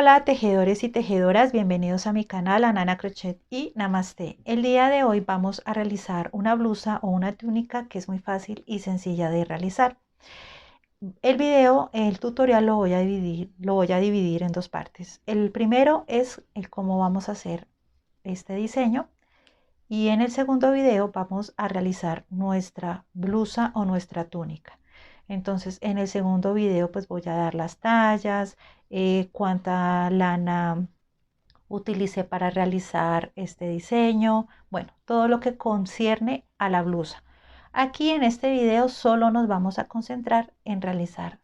Hola tejedores y tejedoras, bienvenidos a mi canal Anana Crochet y Namaste. El día de hoy vamos a realizar una blusa o una túnica que es muy fácil y sencilla de realizar. El tutorial lo voy a dividir en dos partes. El primero es el cómo vamos a hacer este diseño y en el segundo video vamos a realizar nuestra blusa o nuestra túnica. Entonces en el segundo video pues voy a dar las tallas, cuánta lana utilicé para realizar este diseño, bueno, todo lo que concierne a la blusa. Aquí en este video solo nos vamos a concentrar en realizar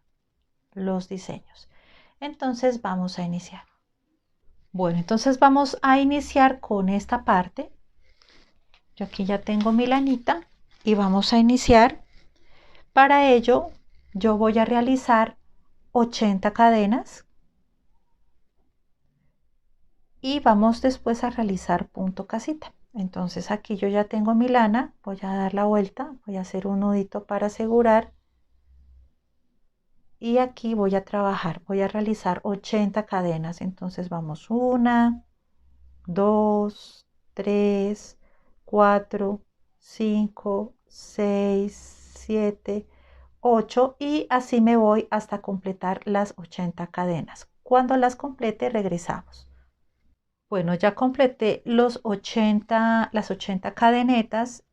los diseños. Entonces vamos a iniciar. Bueno, entonces vamos a iniciar con esta parte. Yo aquí ya tengo mi lanita y vamos a iniciar. Para ello yo voy a realizar 80 cadenas y vamos después a realizar punto casita. Entonces aquí yo ya tengo mi lana, voy a dar la vuelta, voy a hacer un nudito para asegurar y aquí voy a trabajar, voy a realizar 80 cadenas. Entonces vamos 1, 2, 3, 4, 5, 6, 7, 8 y así me voy hasta completar las 80 cadenas. Cuando las complete regresamos. Bueno, ya completé las 80 cadenetas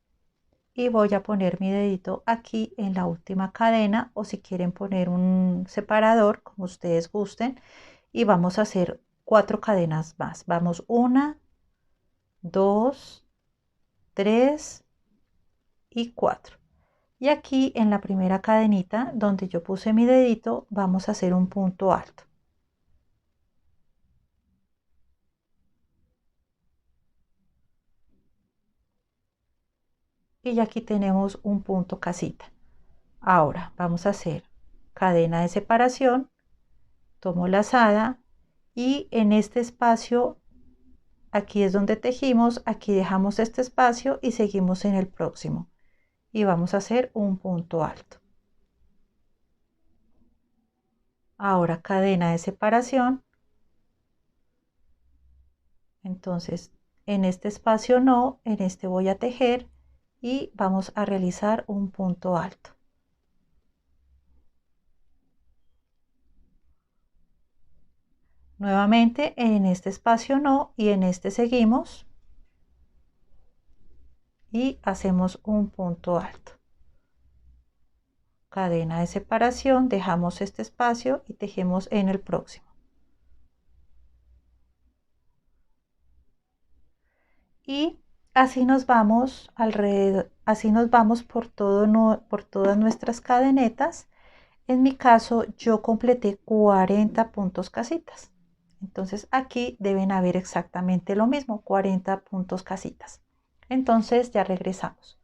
y voy a poner mi dedito aquí en la última cadena o si quieren poner un separador como ustedes gusten y vamos a hacer 4 cadenas más. Vamos 1, 2, 3 y 4. Y aquí en la primera cadenita donde yo puse mi dedito vamos a hacer un punto alto. Y aquí tenemos un punto casita. Ahora vamos a hacer cadena de separación, tomo lazada y en este espacio, aquí es donde tejimos, aquí dejamos este espacio y seguimos en el próximo. Y vamos a hacer un punto alto. Ahora cadena de separación. Entonces en este espacio no, en este voy a tejer y vamos a realizar un punto alto. Nuevamente en este espacio no y en este seguimos y hacemos un punto alto. Cadena de separación, dejamos este espacio y tejemos en el próximo. Y así nos vamos alrededor, así nos vamos por todas nuestras cadenetas. En mi caso yo completé 40 puntos casitas. Entonces aquí deben haber exactamente lo mismo, 40 puntos casitas. Entonces ya regresamos.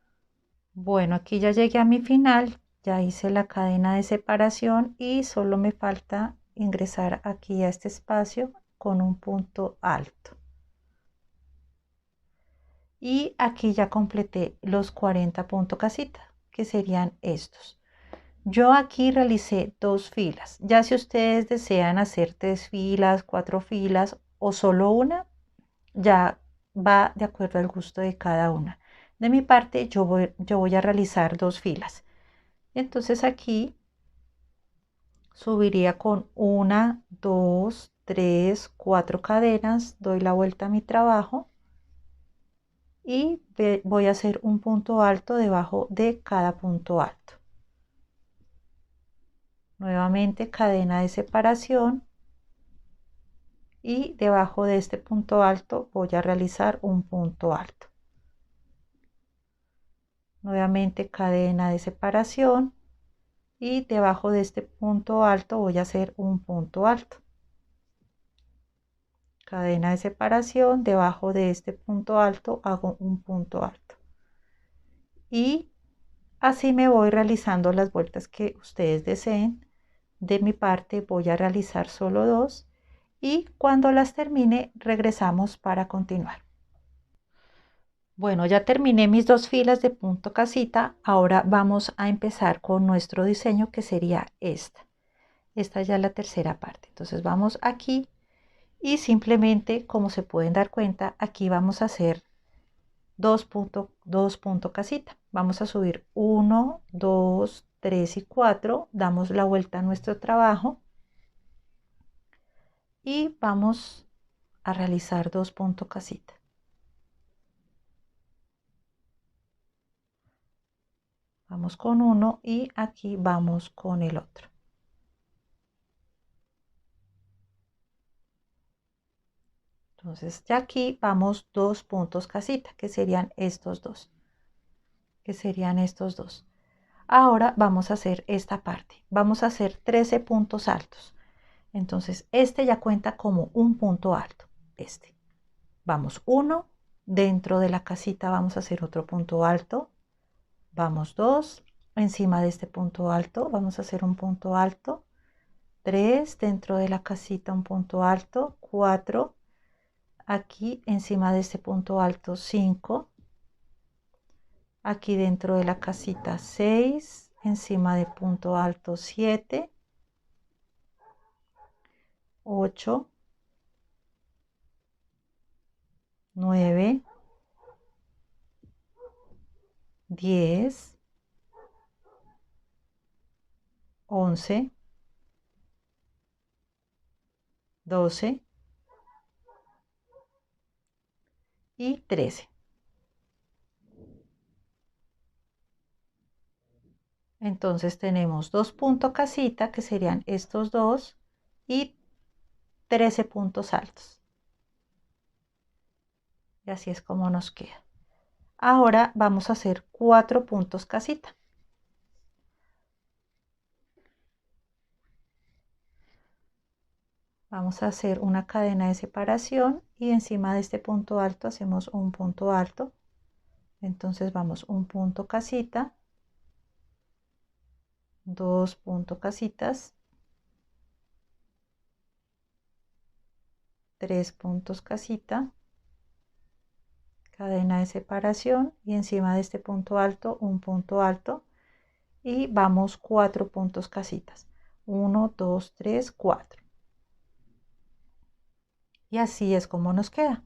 Bueno, aquí ya llegué a mi final, ya hice la cadena de separación y solo me falta ingresar aquí a este espacio con un punto alto. Y aquí ya completé los 40 puntos casita, que serían estos. Yo aquí realicé 2 filas. Ya si ustedes desean hacer 3 filas, 4 filas o solo una, ya va de acuerdo al gusto de cada una. De mi parte, yo voy a realizar 2 filas. Entonces aquí subiría con 1, 2, 3, 4 cadenas, doy la vuelta a mi trabajo y voy a hacer un punto alto debajo de cada punto alto. Nuevamente cadena de separación y debajo de este punto alto voy a realizar un punto alto. Nuevamente cadena de separación y debajo de este punto alto voy a hacer un punto alto. Cadena de separación, debajo de este punto alto hago un punto alto. Y así me voy realizando las vueltas que ustedes deseen. De mi parte voy a realizar solo 2 y cuando las termine regresamos para continuar. Bueno, ya terminé mis 2 filas de punto casita. Ahora vamos a empezar con nuestro diseño que sería esta. Esta ya es la tercera parte. Entonces vamos aquí Y simplemente, como se pueden dar cuenta, aquí vamos a hacer dos puntos casita. Vamos a subir 1, 2, 3 y 4. Damos la vuelta a nuestro trabajo y vamos a realizar 2 puntos casita. Vamos con uno y aquí vamos con el otro. Entonces ya aquí vamos 2 puntos casita, que serían estos dos. Ahora vamos a hacer esta parte. Vamos a hacer 13 puntos altos. Entonces este ya cuenta como un punto alto. Este. Vamos 1. Dentro de la casita vamos a hacer otro punto alto. Vamos 2. Encima de este punto alto vamos a hacer un punto alto. 3. Dentro de la casita un punto alto. 4. Aquí encima de este punto alto 5. Aquí dentro de la casita 6. Encima de punto alto 7. 8. 9. 10. 11. 12 y 13. Entonces tenemos 2 puntos casita, que serían estos dos, y 13 puntos altos. Y así es como nos queda. Ahora vamos a hacer 4 puntos casita. Vamos a hacer una cadena de separación y encima de este punto alto hacemos un punto alto. Entonces vamos un punto casita, 2 puntos casitas, 3 puntos casita, cadena de separación y encima de este punto alto un punto alto y vamos 4 puntos casitas, 1, 2, 3, 4. Y así es como nos queda.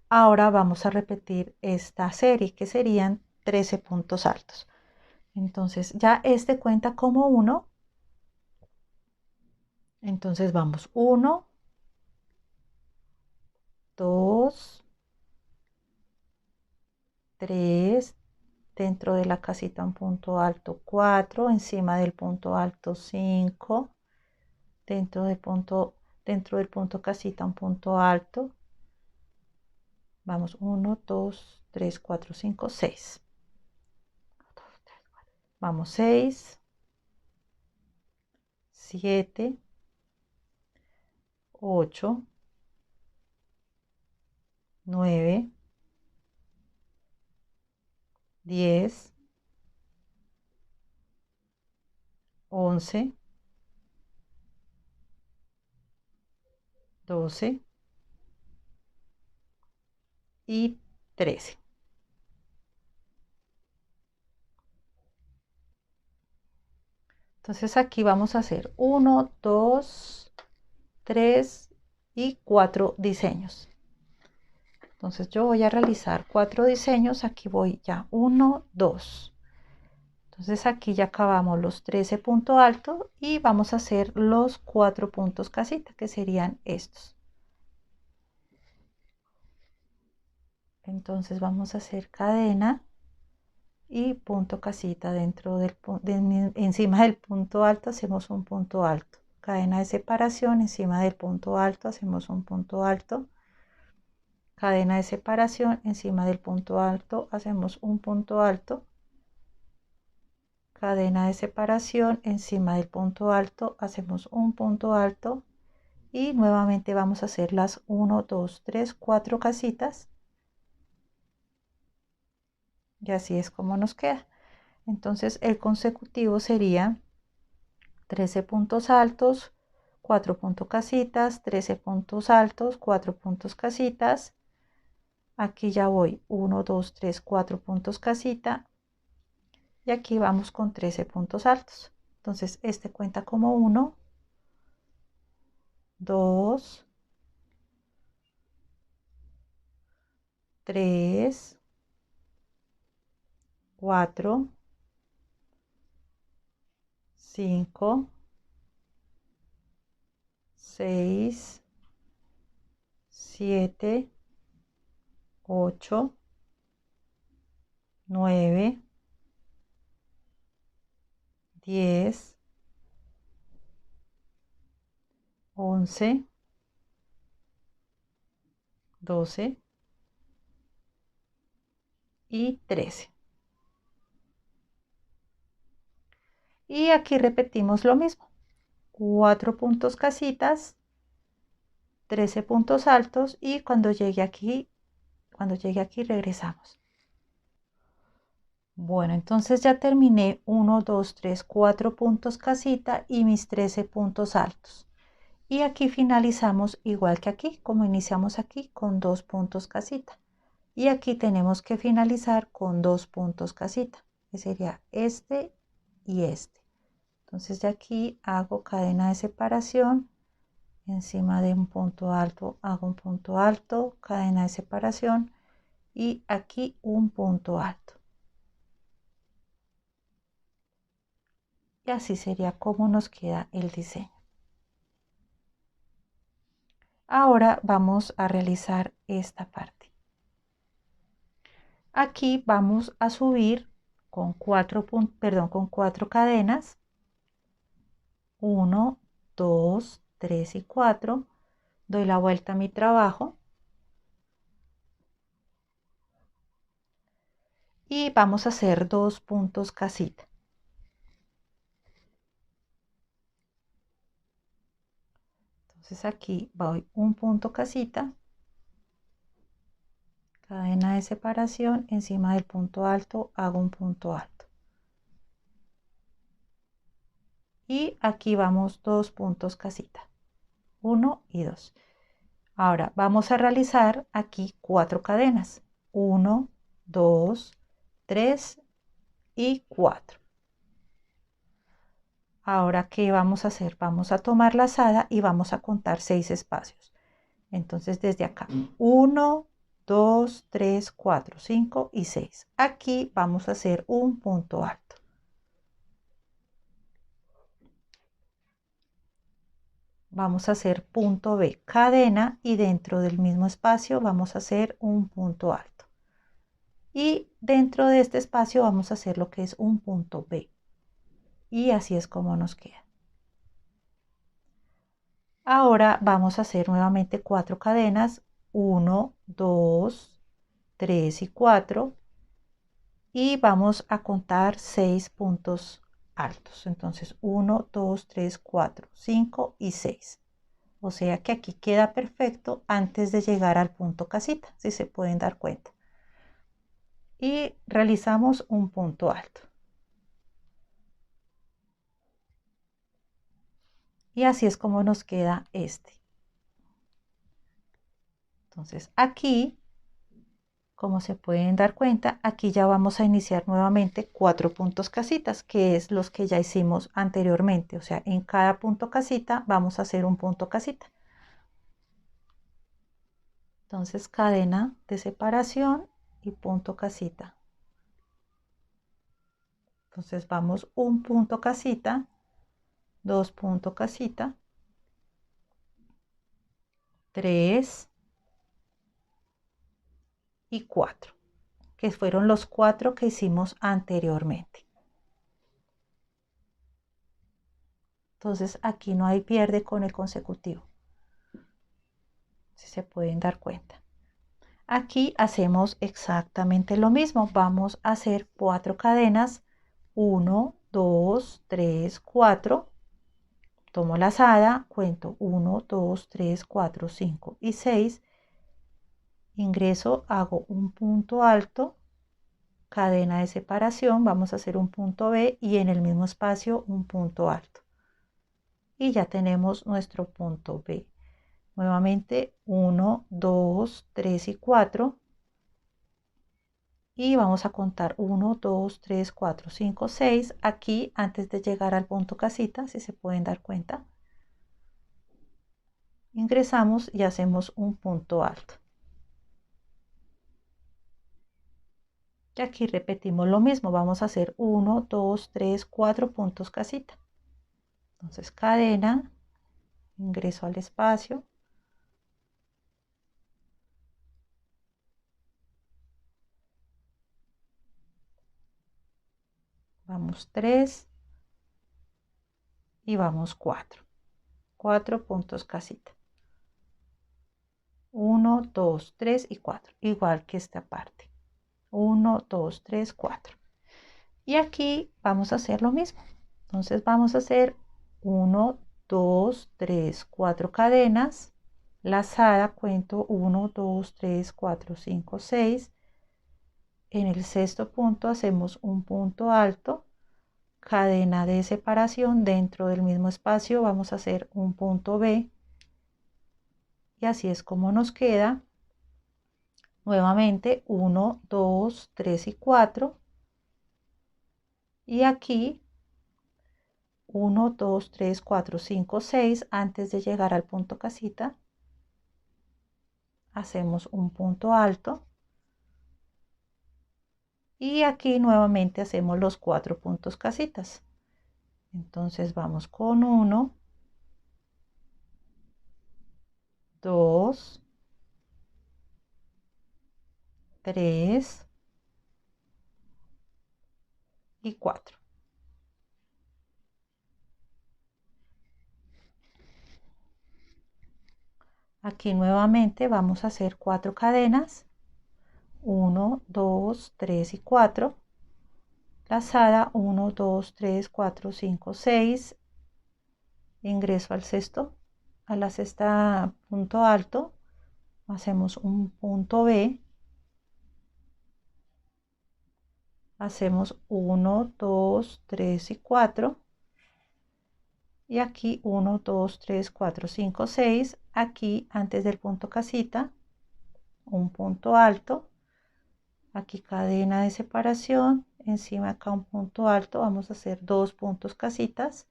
Ahora vamos a repetir esta serie, que serían 13 puntos altos. Entonces ya este cuenta como 1. Entonces vamos 1, 2, 3, dentro de la casita un punto alto 4, encima del punto alto 5, dentro del punto casita un punto alto. Vamos 1, 2, 3, 4, 5, 6. Vamos 6, 7, 8, 9, 10, 11, 12 y 13. Entonces aquí vamos a hacer 1, 2, 3 y 4 diseños. Entonces yo voy a realizar 4 diseños. Aquí voy ya 1, 2. Entonces aquí ya acabamos los 13 puntos altos y vamos a hacer los 4 puntos casita, que serían estos. Entonces vamos a hacer cadena y punto casita dentro encima del punto alto hacemos un punto alto, cadena de separación, encima del punto alto hacemos un punto alto, cadena de separación, encima del punto alto hacemos un punto alto, cadena de separación, encima del punto alto hacemos un punto alto y nuevamente vamos a hacer las 1, 2, 3, 4 casitas y así es como nos queda. Entonces el consecutivo sería 13 puntos altos, 4 puntos casitas, 13 puntos altos, 4 puntos casitas. Aquí ya voy 1, 2, 3, 4 puntos casita. Y aquí vamos con 13 puntos altos. Entonces este cuenta como 1, 2, 3, 4, 5, 6, 7, 8, 9, 10, 11, 12 y 13. Y aquí repetimos lo mismo. 4 puntos casitas, 13 puntos altos y cuando llegue aquí regresamos. Bueno, entonces ya terminé 1, 2, 3, 4 puntos casita y mis 13 puntos altos. Y aquí finalizamos igual que aquí, como iniciamos aquí con 2 puntos casita. Y aquí tenemos que finalizar con 2 puntos casita, que sería este y este. Entonces de aquí hago cadena de separación, encima de un punto alto hago un punto alto, cadena de separación y aquí un punto alto. Y así sería como nos queda el diseño. Ahora vamos a realizar esta parte. Aquí vamos a subir con 4 cadenas. 1, 2, 3 y 4. Doy la vuelta a mi trabajo. Y vamos a hacer 2 puntos casita. Entonces aquí voy un punto casita, cadena de separación, encima del punto alto hago un punto alto. Y aquí vamos 2 puntos casita, 1 y 2. Ahora vamos a realizar aquí 4 cadenas, 1, 2, 3 y 4. Ahora, ¿qué vamos a hacer? Vamos a tomar la lazada y vamos a contar 6 espacios. Entonces, desde acá, 1, 2, 3, 4, 5 y 6. Aquí vamos a hacer un punto alto. Vamos a hacer punto B, cadena, y dentro del mismo espacio vamos a hacer un punto alto. Y dentro de este espacio vamos a hacer lo que es un punto B. Y así es como nos queda. Ahora vamos a hacer nuevamente 4 cadenas, 1, 2, 3 y 4. Y vamos a contar 6 puntos altos. Entonces 1, 2, 3, 4, 5 y 6. O sea que aquí queda perfecto antes de llegar al punto casita, si se pueden dar cuenta. Y realizamos un punto alto. Y así es como nos queda este. Entonces aquí, como se pueden dar cuenta, aquí ya vamos a iniciar nuevamente 4 puntos casitas, que es los que ya hicimos anteriormente. O sea, en cada punto casita vamos a hacer un punto casita. Entonces cadena de separación y punto casita. Entonces vamos un punto casita, 2 puntos casita, 3 y 4, que fueron los 4 que hicimos anteriormente. Entonces aquí no hay pierde con el consecutivo, si se pueden dar cuenta. Aquí hacemos exactamente lo mismo. Vamos a hacer 4 cadenas, 1, 2, 3, 4. Tomo la lazada, cuento 1, 2, 3, 4, 5 y 6. Ingreso, hago un punto alto, cadena de separación, vamos a hacer un punto B y en el mismo espacio un punto alto. Y ya tenemos nuestro punto B. Nuevamente 1, 2, 3 y 4. Y vamos a contar 1, 2, 3, 4, 5, 6. Aquí antes de llegar al punto casita, si se pueden dar cuenta. Ingresamos y hacemos un punto alto. Y aquí repetimos lo mismo, vamos a hacer 1, 2, 3, 4 puntos casita. Entonces cadena, ingreso al espacio, vamos 3 y vamos 4 puntos casita. 1, 2, 3 y 4, igual que esta parte. 1, 2, 3, 4. Y aquí vamos a hacer lo mismo. Entonces vamos a hacer 1, 2, 3, 4 cadenas. Lazada, cuento 1, 2, 3, 4, 5, 6. En el sexto punto hacemos un punto alto, cadena de separación dentro del mismo espacio. Vamos a hacer un punto B. Y así es como nos queda. Nuevamente 1, 2, 3 y 4. Y aquí 1, 2, 3, 4, 5, 6. Antes de llegar al punto casita, hacemos un punto alto. Y aquí nuevamente hacemos los 4 puntos casitas. Entonces vamos con 1, 2, 3 y 4. Aquí nuevamente vamos a hacer 4 cadenas. 1, 2, 3 y 4. Lazada 1, 2, 3, 4, 5, 6. Ingreso al sexto, a la sexta punto alto. Hacemos un punto B. Hacemos 1, 2, 3 y 4. Y aquí 1, 2, 3, 4, 5, 6. Aquí antes del punto casita, un punto alto. Aquí cadena de separación. Encima acá un punto alto. Vamos a hacer 2 puntos casitas,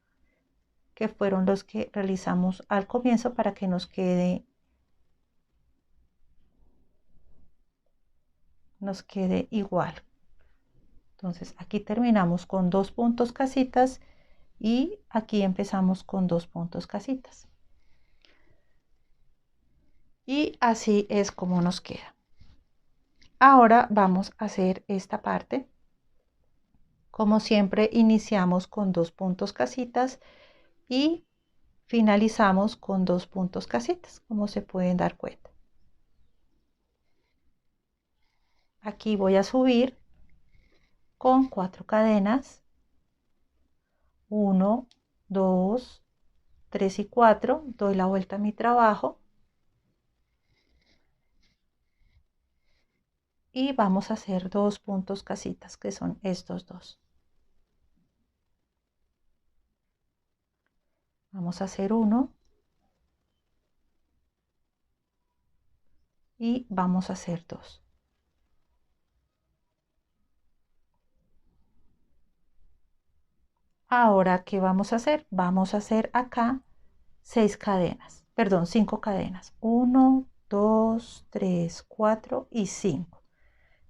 que fueron los que realizamos al comienzo para que nos quede igual. Entonces aquí terminamos con 2 puntos casitas y aquí empezamos con 2 puntos casitas. Y así es como nos queda. Ahora vamos a hacer esta parte. Como siempre, iniciamos con 2 puntos casitas y finalizamos con 2 puntos casitas, como se pueden dar cuenta. Aquí voy a subir con 4 cadenas. 1, 2, 3 y 4. Doy la vuelta a mi trabajo. Y vamos a hacer 2 puntos casitas, que son estos dos. Vamos a hacer uno y vamos a hacer 2. Ahora, ¿qué vamos a hacer? Vamos a hacer acá 6 cadenas, perdón, 5 cadenas. 1, 2, 3, 4 y 5.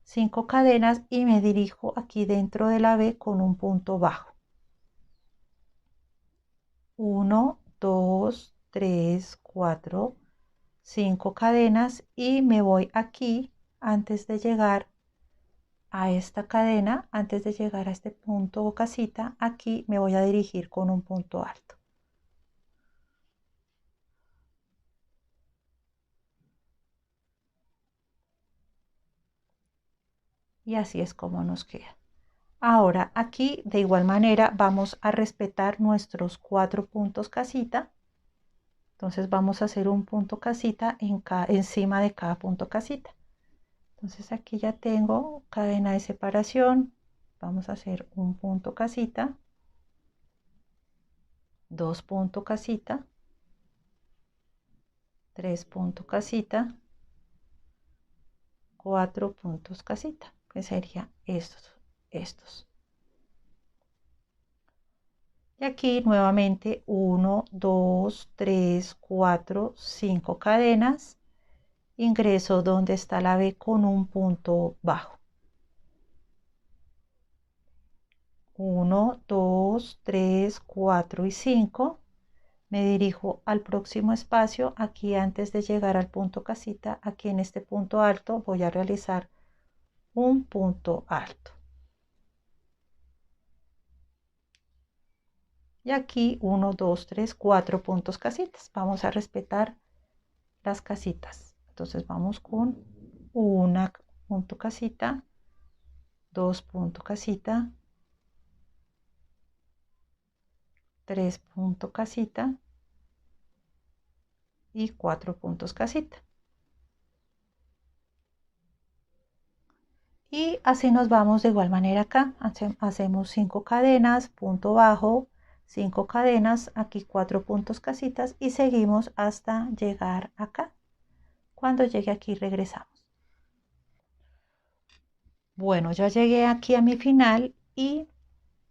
5 cadenas y me dirijo aquí dentro de la B con un punto bajo. 1, 2, 3, 4, 5 cadenas y me voy aquí antes de llegar a esta cadena, antes de llegar a este punto o casita. Aquí me voy a dirigir con un punto alto. Y así es como nos queda. Ahora aquí de igual manera vamos a respetar nuestros 4 puntos casita. Entonces vamos a hacer un punto casita encima de cada punto casita. Entonces aquí ya tengo cadena de separación. Vamos a hacer un punto casita, 2 puntos casita, 3 puntos casita, 4 puntos casita, que sería estos. Y aquí nuevamente 1, 2, 3, 4, 5 cadenas. Ingreso donde está la B con un punto bajo. 1, 2, 3, 4 y 5. Me dirijo al próximo espacio. Aquí antes de llegar al punto casita, aquí en este punto alto voy a realizar un punto alto. Y aquí 1, 2, 3, 4 puntos casitas. Vamos a respetar las casitas. Entonces vamos con 1 punto casita, 2 punto casita, 3 punto casita y 4 puntos casita. Y así nos vamos de igual manera acá. Hacemos 5 cadenas, punto bajo, 5 cadenas, aquí 4 puntos casitas y seguimos hasta llegar acá. Cuando llegue aquí regresamos. Bueno, ya llegué aquí a mi final y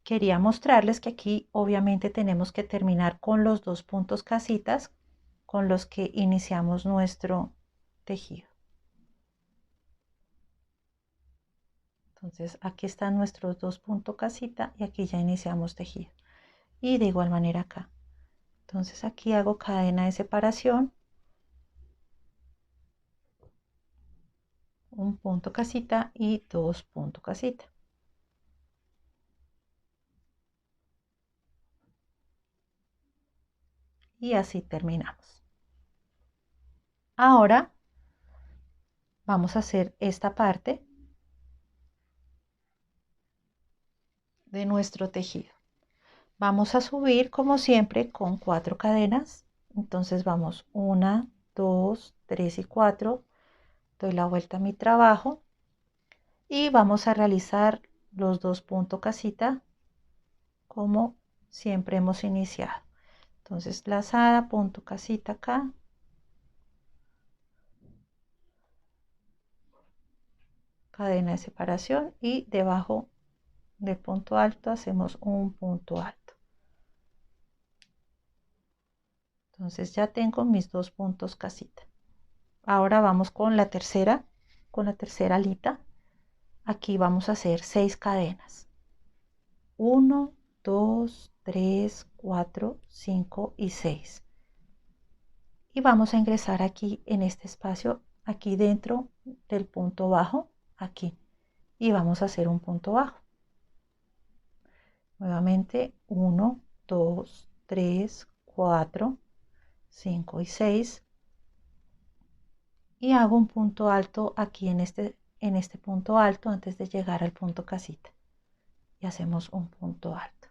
quería mostrarles que aquí obviamente tenemos que terminar con los 2 puntos casitas con los que iniciamos nuestro tejido. Entonces aquí están nuestros 2 puntos casita y aquí ya iniciamos tejido. Y de igual manera acá. Entonces aquí hago cadena de separación, un punto casita y 2 puntos casita. Y así terminamos. Ahora vamos a hacer esta parte de nuestro tejido. Vamos a subir como siempre con 4 cadenas. Entonces vamos 1, 2, 3 y 4. Doy la vuelta a mi trabajo y vamos a realizar los 2 puntos casita como siempre hemos iniciado. Entonces lazada, punto casita acá, cadena de separación y debajo del punto alto hacemos un punto alto. Entonces ya tengo mis 2 puntos casita. Ahora vamos con la tercera alita. Aquí vamos a hacer 6 cadenas. 1, 2, 3, 4, 5 y 6. Y vamos a ingresar aquí en este espacio, aquí dentro del punto bajo, aquí. Y vamos a hacer un punto bajo. Nuevamente 1, 2, 3, 4, 5 y 6. Y hago un punto alto aquí en este punto alto antes de llegar al punto casita. Y hacemos un punto alto.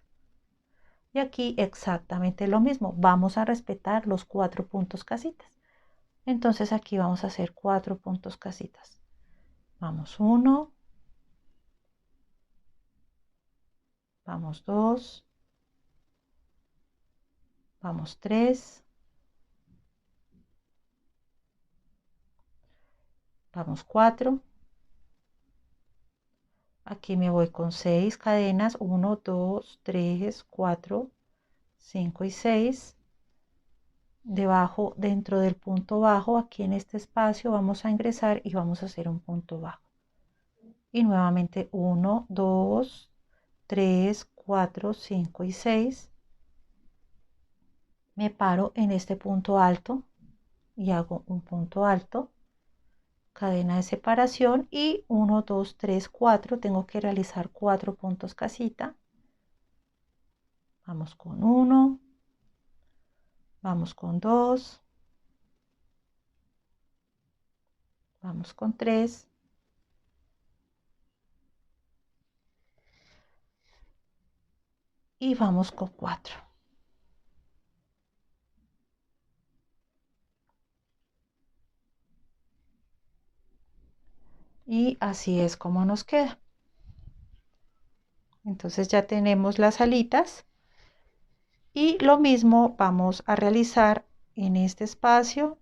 Y aquí exactamente lo mismo. Vamos a respetar los 4 puntos casitas. Entonces aquí vamos a hacer 4 puntos casitas. Vamos 1. Vamos 2. Vamos 3. Vamos 4. Aquí me voy con 6 cadenas. 1, 2, 3, 4, 5 y 6. Debajo, dentro del punto bajo, aquí en este espacio vamos a ingresar y vamos a hacer un punto bajo. Y nuevamente 1, 2, 3, 4, 5 y 6. Me paro en este punto alto y hago un punto alto, cadena de separación y 1, 2, 3, 4. Tengo que realizar 4 puntos casita. Vamos con 1, vamos con 2, vamos con 3 y vamos con 4. Y así es como nos queda. Entonces ya tenemos las alitas y lo mismo vamos a realizar en este espacio.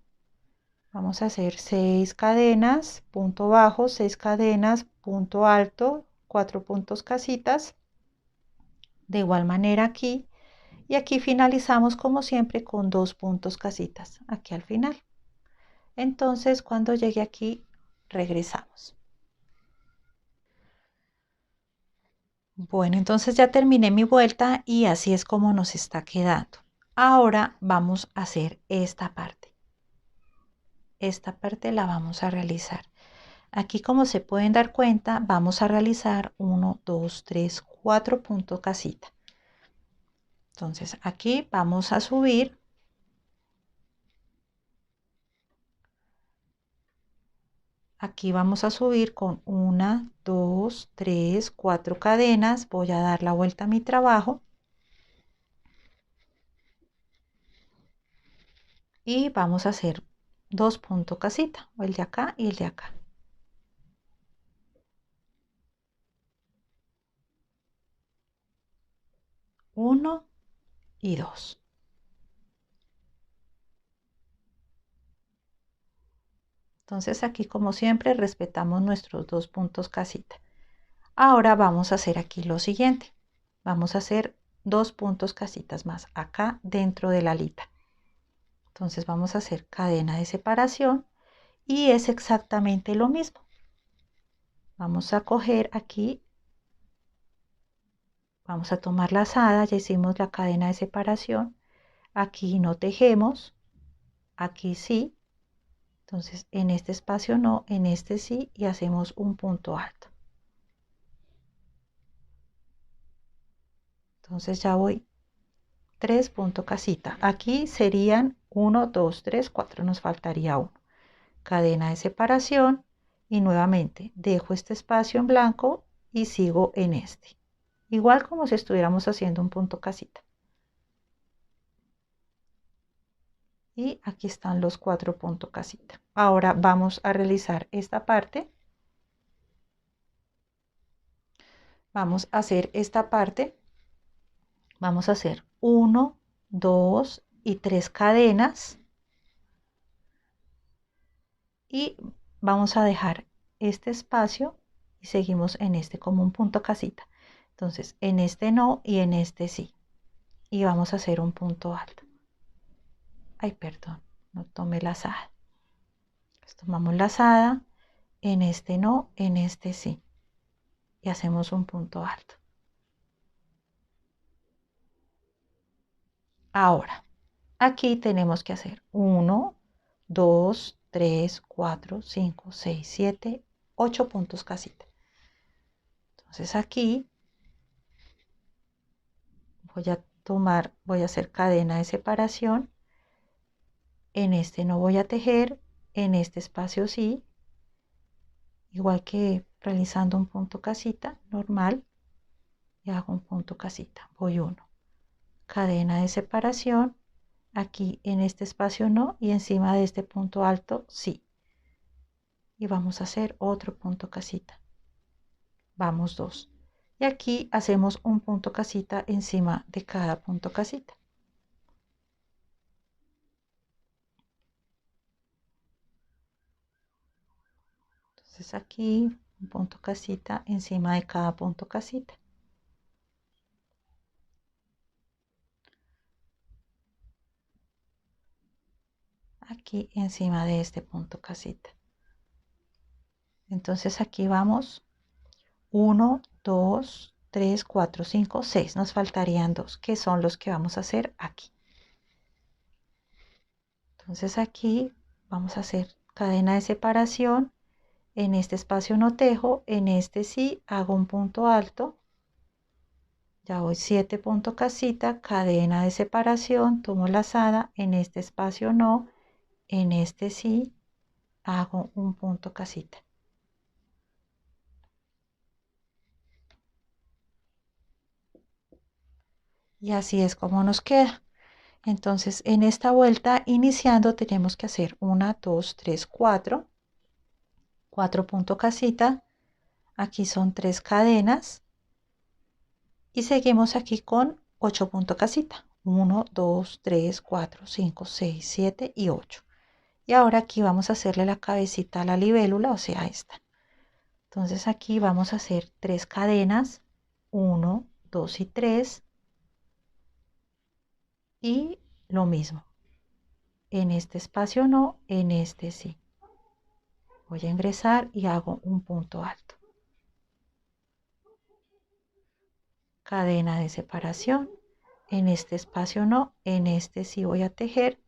Vamos a hacer 6 cadenas, punto bajo, 6 cadenas, punto alto, 4 puntos casitas. De igual manera aquí. Y aquí finalizamos como siempre con 2 puntos casitas, aquí al final. Entonces cuando llegue aquí regresamos. Bueno, entonces ya terminé mi vuelta y así es como nos está quedando. Ahora vamos a hacer esta parte. Esta parte la vamos a realizar. Aquí, como se pueden dar cuenta, vamos a realizar 1, 2, 3, 4 puntos casita. Entonces aquí vamos a subir. Aquí vamos a subir con 1, 2, 3, 4 cadenas. Voy a dar la vuelta a mi trabajo. Y vamos a hacer 2 puntos casita, el de acá y el de acá. 1 y 2. Entonces aquí, como siempre, respetamos nuestros 2 puntos casita. Ahora vamos a hacer aquí lo siguiente. Vamos a hacer 2 puntos casitas más acá dentro de la alita. Entonces vamos a hacer cadena de separación y es exactamente lo mismo. Vamos a coger aquí, vamos a tomar la lazada, ya hicimos la cadena de separación. Aquí no tejemos, aquí sí. Entonces en este espacio no, en este sí, y hacemos un punto alto. Entonces ya voy 3 puntos casita. Aquí serían 1, 2, 3, 4, nos faltaría 1. Cadena de separación y nuevamente dejo este espacio en blanco y sigo en este. Igual como si estuviéramos haciendo un punto casita. Y aquí están los 4 puntos casita. Ahora vamos a realizar esta parte. Vamos a hacer esta parte. Vamos a hacer 1, 2 y 3 cadenas. Y vamos a dejar este espacio y seguimos en este como un punto casita. Entonces en este no y en este sí. Y vamos a hacer un punto alto. Ay, perdón, no tomé lazada. Pues tomamos lazada, en este no, en este sí. Y hacemos un punto alto. Ahora, aquí tenemos que hacer 1, 2, 3, 4, 5, 6, 7, 8 puntos casita. Entonces aquí voy a hacer cadena de separación. En este no voy a tejer, en este espacio sí. Igual que realizando un punto casita normal. Y hago un punto casita. Voy 1. Cadena de separación. Aquí en este espacio no. Y encima de este punto alto sí. Y vamos a hacer otro punto casita. Vamos 2. Y aquí hacemos un punto casita encima de cada punto casita. Entonces aquí un punto casita encima de cada punto casita. Aquí encima de este punto casita. Entonces aquí vamos 1, 2, 3, 4, 5, 6. Nos faltarían 2, que son los que vamos a hacer aquí. Entonces aquí vamos a hacer cadena de separación. En este espacio no tejo, en este sí hago un punto alto. Ya voy 7 puntos casita, cadena de separación, tomo lazada, en este espacio no, en este sí hago un punto casita. Y así es como nos queda. Entonces en esta vuelta iniciando tenemos que hacer 1, 2, 3, 4 puntos casita. Aquí son 3 cadenas y seguimos aquí con 8 puntos casita. 1, 2, 3, 4, 5, 6, 7 y 8. Y ahora aquí vamos a hacerle la cabecita a la libélula, o sea, esta. Entonces aquí vamos a hacer 3 cadenas, 1, 2 y 3. Y lo mismo. En este espacio no, en este sí. Voy a ingresar y hago un punto alto. cadena de separación, en este espacio no, en este sí voy a tejer,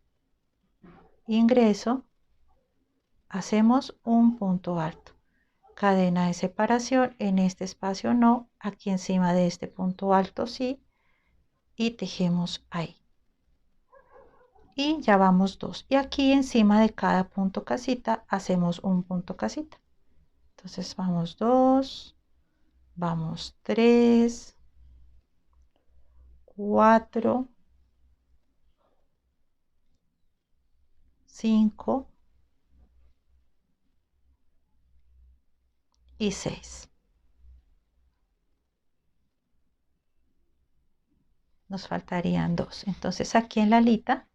ingreso, hacemos un punto alto, cadena de separación, en este espacio no, aquí encima de este punto alto sí, y tejemos ahí. Y ya vamos 2, y aquí encima de cada punto casita hacemos un punto casita. Entonces vamos 2, vamos 3, 4, 5 y 6. Nos faltarían 2. Entonces aquí en la alita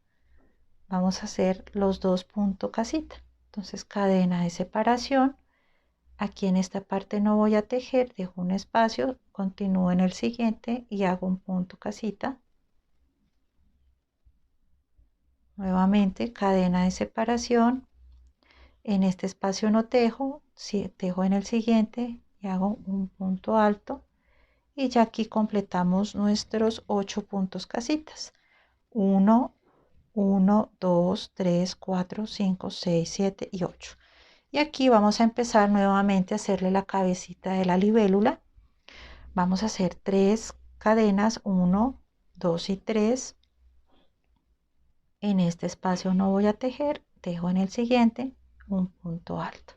vamos a hacer los 2 puntos casita. Entonces cadena de separación. Aquí en esta parte no voy a tejer, dejo un espacio, continúo en el siguiente y hago un punto casita. Nuevamente cadena de separación. En este espacio no tejo, si tejo en el siguiente y hago un punto alto. Y ya aquí completamos nuestros 8 puntos casitas. 1, 1, 2, 3, 4, 5, 6, 7 y 8. Y aquí vamos a empezar nuevamente a hacerle la cabecita de la libélula. Vamos a hacer 3 cadenas, 1, 2 y 3. En este espacio no voy a tejer, tejo en el siguiente un punto alto.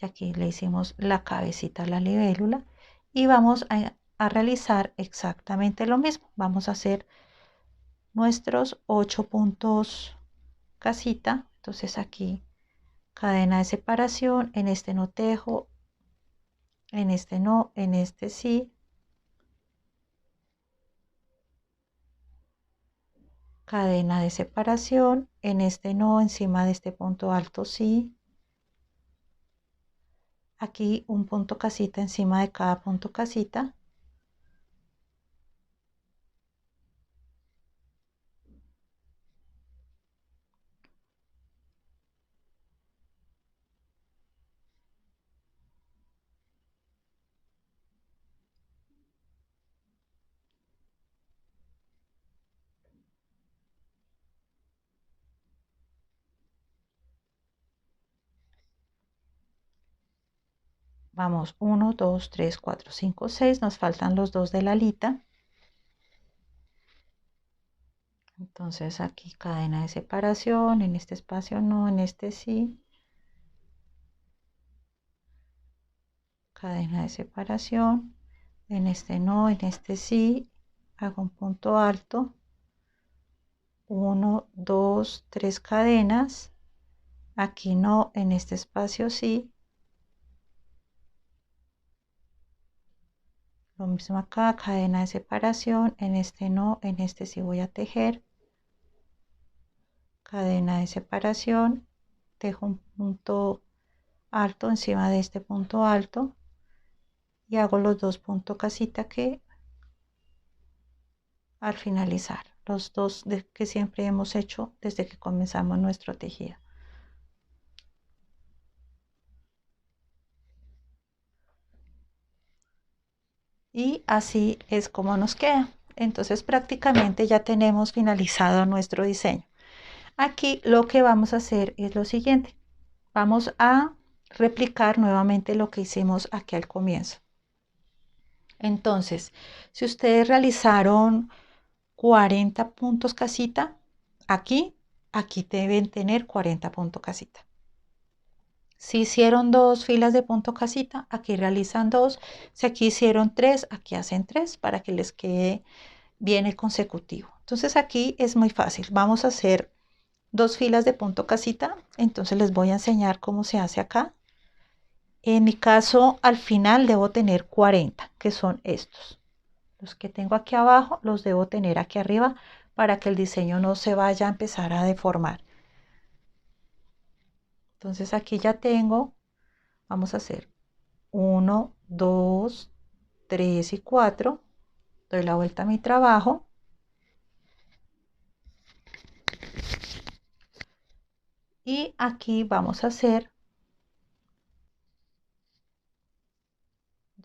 Y aquí le hicimos la cabecita a la libélula y vamos a realizar exactamente lo mismo. Vamos a hacer nuestros 8 puntos casita. Entonces aquí cadena de separación, en este no tejo, en este no, en este sí, cadena de separación, en este no, encima de este punto alto sí, aquí un punto casita encima de cada punto casita, vamos 1, 2, 3, 4, 5, 6, nos faltan los dos de la alita. Entonces aquí cadena de separación, en este espacio no, en este sí, cadena de separación, en este no, en este sí, hago un punto alto, 1, 2, 3 cadenas, aquí no, en este espacio sí, lo mismo acá, cadena de separación, en este no, en este sí voy a tejer, cadena de separación, tejo un punto alto encima de este punto alto y hago los dos puntos casita que al finalizar, los dos que siempre hemos hecho desde que comenzamos nuestro tejido. Y así es como nos queda. Entonces prácticamente ya tenemos finalizado nuestro diseño. Aquí lo que vamos a hacer es lo siguiente. Vamos a replicar nuevamente lo que hicimos aquí al comienzo. Entonces, si ustedes realizaron 40 puntos casita, aquí deben tener 40 puntos casita. Si hicieron 2 filas de punto casita, aquí realizan 2. Si aquí hicieron 3, aquí hacen 3 para que les quede bien el consecutivo. Entonces aquí es muy fácil. Vamos a hacer 2 filas de punto casita. Entonces les voy a enseñar cómo se hace acá. En mi caso, al final debo tener 40, que son estos. Los que tengo aquí abajo los debo tener aquí arriba para que el diseño no se vaya a empezar a deformar. Entonces aquí ya tengo, vamos a hacer 1, 2, 3 y 4. Doy la vuelta a mi trabajo. Y aquí vamos a hacer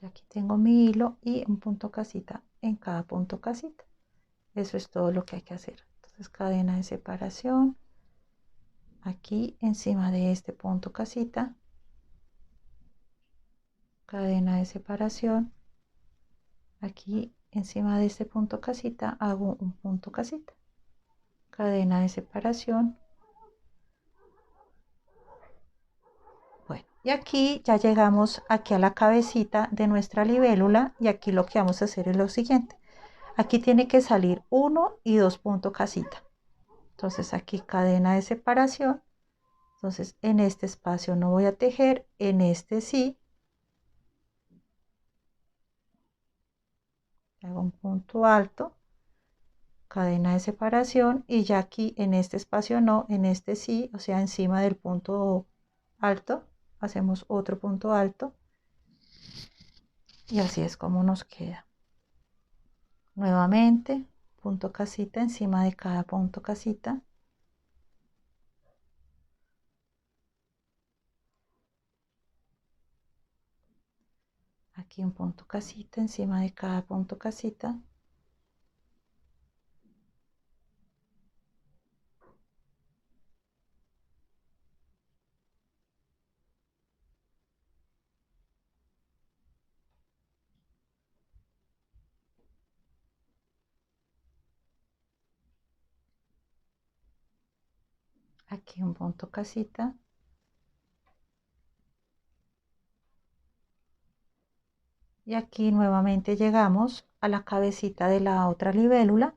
Ya aquí tengo mi hilo y un punto casita en cada punto casita. Eso es todo lo que hay que hacer. Entonces cadena de separación aquí encima de este punto casita, cadena de separación aquí encima de este punto casita, hago un punto casita, cadena de separación. Bueno, y aquí ya llegamos aquí a la cabecita de nuestra libélula, y aquí lo que vamos a hacer es lo siguiente. Aquí tiene que salir 1 y 2 puntos casita. Entonces aquí cadena de separación. Entonces en este espacio no voy a tejer, en este sí. Hago un punto alto, cadena de separación, y ya aquí en este espacio no, en este sí, o sea, encima del punto alto, hacemos otro punto alto, y así es como nos queda. Nuevamente, punto casita encima de cada punto casita. Aquí un punto casita encima de cada punto casita. Aquí un punto casita. Y aquí nuevamente llegamos a la cabecita de la otra libélula.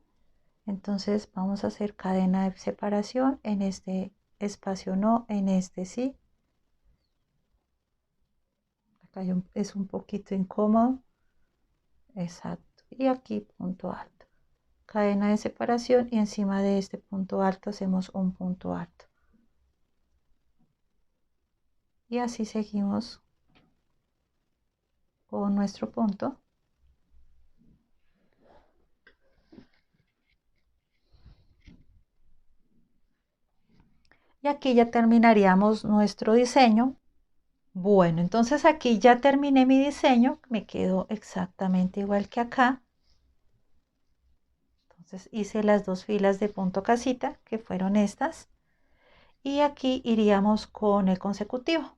Entonces vamos a hacer cadena de separación, en este espacio no, en este sí. Acá es un poquito incómodo. Exacto. Y aquí punto alto. Cadena de separación, y encima de este punto alto hacemos un punto alto. Y así seguimos con nuestro punto. Y aquí ya terminaríamos nuestro diseño. Bueno, entonces aquí ya terminé mi diseño, me quedó exactamente igual que acá. Entonces hice las dos filas de punto casita, que fueron estas, y aquí iríamos con el consecutivo.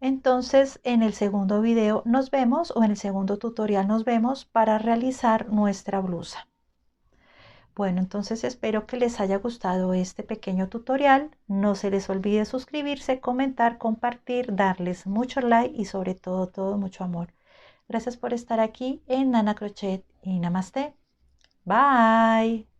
Entonces en el segundo video nos vemos, o en el segundo tutorial nos vemos para realizar nuestra blusa. Bueno, entonces espero que les haya gustado este pequeño tutorial. No se les olvide suscribirse, comentar, compartir, darles mucho like y sobre todo, mucho amor. Gracias por estar aquí en Nana Crochet y Namaste. Bye.